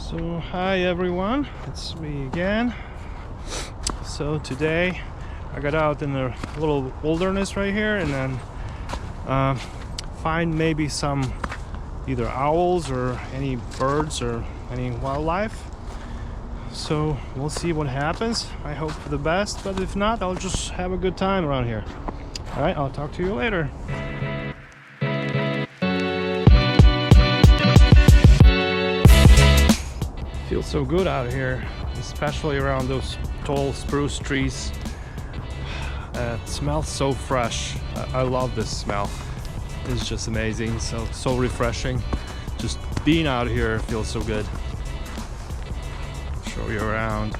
So hi everyone, it's me again. So today I got out in a little wilderness right here and then find maybe some either owls or any birds or any wildlife. So we'll see what happens. I hope for the best, but if not, I'll just have a good time around here. All right, I'll talk to you later. Feels so good out here, especially around those tall spruce trees. It smells so fresh. I love this smell. It's just amazing, so refreshing. Just being out here feels so good. Show you around.